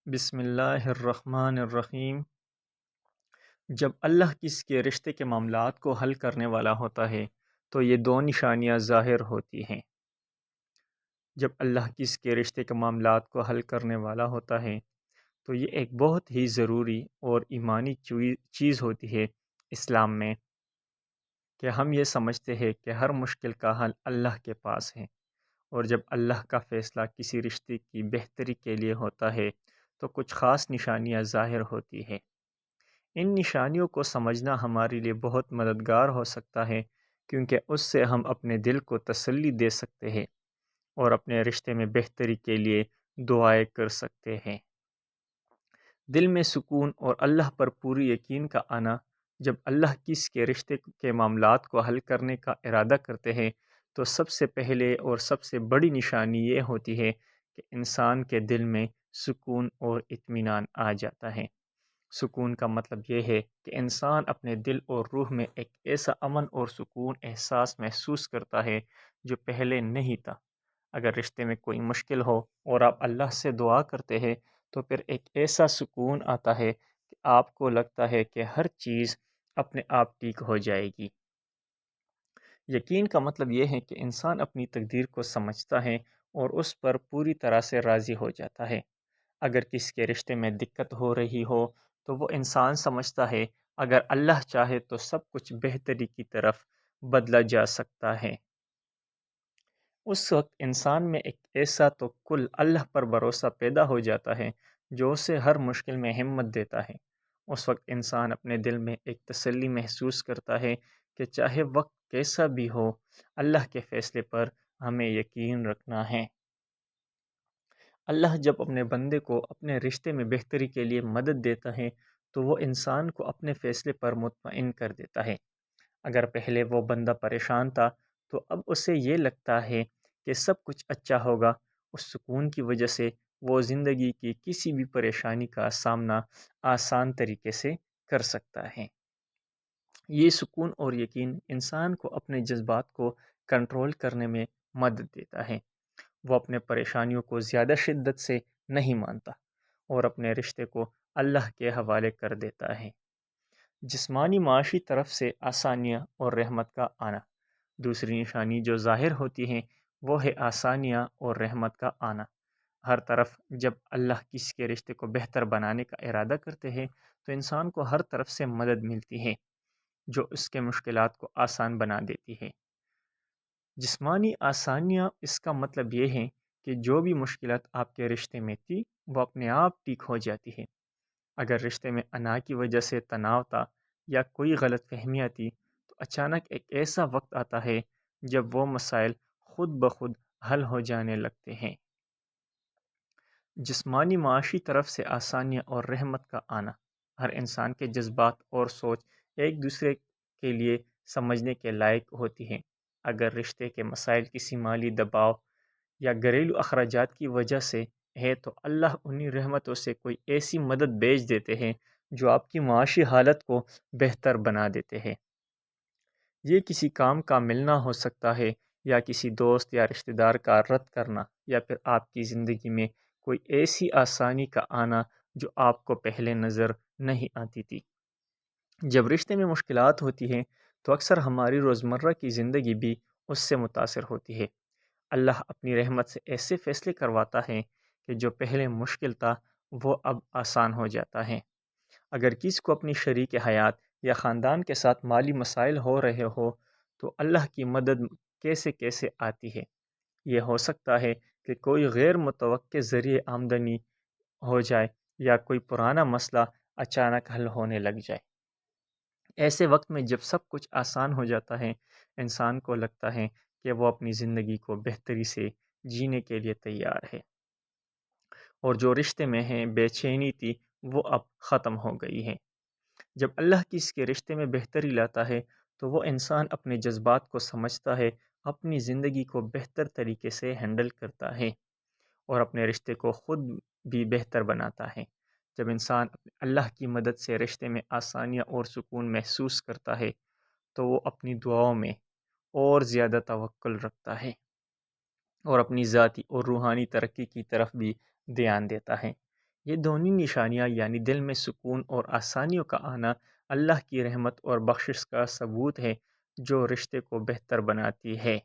بسم اللہ الرحمن الرحیم۔ جب اللہ کسی کے رشتے کے معاملات کو حل کرنے والا ہوتا ہے تو یہ دو نشانیاں ظاہر ہوتی ہیں۔ جب اللہ کسی کے رشتے کے معاملات کو حل کرنے والا ہوتا ہے تو یہ ایک بہت ہی ضروری اور ایمانی چیز ہوتی ہے اسلام میں، کہ ہم یہ سمجھتے ہیں کہ ہر مشکل کا حل اللہ کے پاس ہے، اور جب اللہ کا فیصلہ کسی رشتے کی بہتری کے لیے ہوتا ہے تو کچھ خاص نشانیاں ظاہر ہوتی ہیں۔ ان نشانیوں کو سمجھنا ہمارے لیے بہت مددگار ہو سکتا ہے، کیونکہ اس سے ہم اپنے دل کو تسلی دے سکتے ہیں اور اپنے رشتے میں بہتری کے لیے دعائیں کر سکتے ہیں۔ دل میں سکون اور اللہ پر پوری یقین کا آنا۔ جب اللہ کسی کے رشتے کے معاملات کو حل کرنے کا ارادہ کرتے ہیں تو سب سے پہلے اور سب سے بڑی نشانی یہ ہوتی ہے کہ انسان کے دل میں سکون اور اطمینان آ جاتا ہے۔ سکون کا مطلب یہ ہے کہ انسان اپنے دل اور روح میں ایک ایسا امن اور سکون احساس محسوس کرتا ہے جو پہلے نہیں تھا۔ اگر رشتے میں کوئی مشکل ہو اور آپ اللہ سے دعا کرتے ہیں تو پھر ایک ایسا سکون آتا ہے کہ آپ کو لگتا ہے کہ ہر چیز اپنے آپ ٹھیک ہو جائے گی۔ یقین کا مطلب یہ ہے کہ انسان اپنی تقدیر کو سمجھتا ہے اور اس پر پوری طرح سے راضی ہو جاتا ہے۔ اگر کسی کے رشتے میں دقت ہو رہی ہو تو وہ انسان سمجھتا ہے اگر اللہ چاہے تو سب کچھ بہتری کی طرف بدلا جا سکتا ہے۔ اس وقت انسان میں ایک ایسا توکل اللہ پر بھروسہ پیدا ہو جاتا ہے جو اسے ہر مشکل میں ہمت دیتا ہے۔ اس وقت انسان اپنے دل میں ایک تسلی محسوس کرتا ہے کہ چاہے وقت کیسا بھی ہو، اللہ کے فیصلے پر ہمیں یقین رکھنا ہے۔ اللہ جب اپنے بندے کو اپنے رشتے میں بہتری کے لیے مدد دیتا ہے تو وہ انسان کو اپنے فیصلے پر مطمئن کر دیتا ہے۔ اگر پہلے وہ بندہ پریشان تھا تو اب اسے یہ لگتا ہے کہ سب کچھ اچھا ہوگا۔ اس سکون کی وجہ سے وہ زندگی کی کسی بھی پریشانی کا سامنا آسان طریقے سے کر سکتا ہے۔ یہ سکون اور یقین انسان کو اپنے جذبات کو کنٹرول کرنے میں مدد دیتا ہے۔ وہ اپنے پریشانیوں کو زیادہ شدت سے نہیں مانتا اور اپنے رشتے کو اللہ کے حوالے کر دیتا ہے۔ جسمانی معاشی طرف سے آسانیاں اور رحمت کا آنا۔ دوسری نشانی جو ظاہر ہوتی ہے وہ ہے آسانیاں اور رحمت کا آنا۔ ہر طرف جب اللہ کسی کے رشتے کو بہتر بنانے کا ارادہ کرتے ہیں تو انسان کو ہر طرف سے مدد ملتی ہے جو اس کے مشکلات کو آسان بنا دیتی ہے۔ جسمانی آسانیاں، اس کا مطلب یہ ہے کہ جو بھی مشکلات آپ کے رشتے میں تھی وہ اپنے آپ ٹھیک ہو جاتی ہے۔ اگر رشتے میں انا کی وجہ سے تناؤ تھا یا کوئی غلط فہمیاں تھی تو اچانک ایک ایسا وقت آتا ہے جب وہ مسائل خود بخود حل ہو جانے لگتے ہیں۔ جسمانی معاشی طرف سے آسانیاں اور رحمت کا آنا۔ ہر انسان کے جذبات اور سوچ ایک دوسرے کے لیے سمجھنے کے لائق ہوتی ہیں۔ اگر رشتے کے مسائل کسی مالی دباؤ یا گھریلو اخراجات کی وجہ سے ہے تو اللہ انہی رحمتوں سے کوئی ایسی مدد بھیج دیتے ہیں جو آپ کی معاشی حالت کو بہتر بنا دیتے ہیں۔ یہ کسی کام کا ملنا ہو سکتا ہے یا کسی دوست یا رشتہ دار کا رد کرنا، یا پھر آپ کی زندگی میں کوئی ایسی آسانی کا آنا جو آپ کو پہلے نظر نہیں آتی تھی۔ جب رشتے میں مشکلات ہوتی ہیں تو اکثر ہماری روزمرہ کی زندگی بھی اس سے متاثر ہوتی ہے۔ اللہ اپنی رحمت سے ایسے فیصلے کرواتا ہے کہ جو پہلے مشکل تھا وہ اب آسان ہو جاتا ہے۔ اگر کسی کو اپنی شریک حیات یا خاندان کے ساتھ مالی مسائل ہو رہے ہو تو اللہ کی مدد کیسے کیسے آتی ہے۔ یہ ہو سکتا ہے کہ کوئی غیر متوقع ذریعہ آمدنی ہو جائے یا کوئی پرانا مسئلہ اچانک حل ہونے لگ جائے۔ ایسے وقت میں جب سب کچھ آسان ہو جاتا ہے انسان کو لگتا ہے کہ وہ اپنی زندگی کو بہتری سے جینے کے لیے تیار ہے، اور جو رشتے میں ہے بے چینی تھی وہ اب ختم ہو گئی ہے۔ جب اللہ کسی کے رشتے میں بہتری لاتا ہے تو وہ انسان اپنے جذبات کو سمجھتا ہے، اپنی زندگی کو بہتر طریقے سے ہینڈل کرتا ہے اور اپنے رشتے کو خود بھی بہتر بناتا ہے۔ جب انسان اللہ کی مدد سے رشتے میں آسانیاں اور سکون محسوس کرتا ہے تو وہ اپنی دعاؤں میں اور زیادہ توکل رکھتا ہے اور اپنی ذاتی اور روحانی ترقی کی طرف بھی دھیان دیتا ہے۔ یہ دونوں نشانیاں یعنی دل میں سکون اور آسانیوں کا آنا اللہ کی رحمت اور بخشش کا ثبوت ہے جو رشتے کو بہتر بناتی ہے۔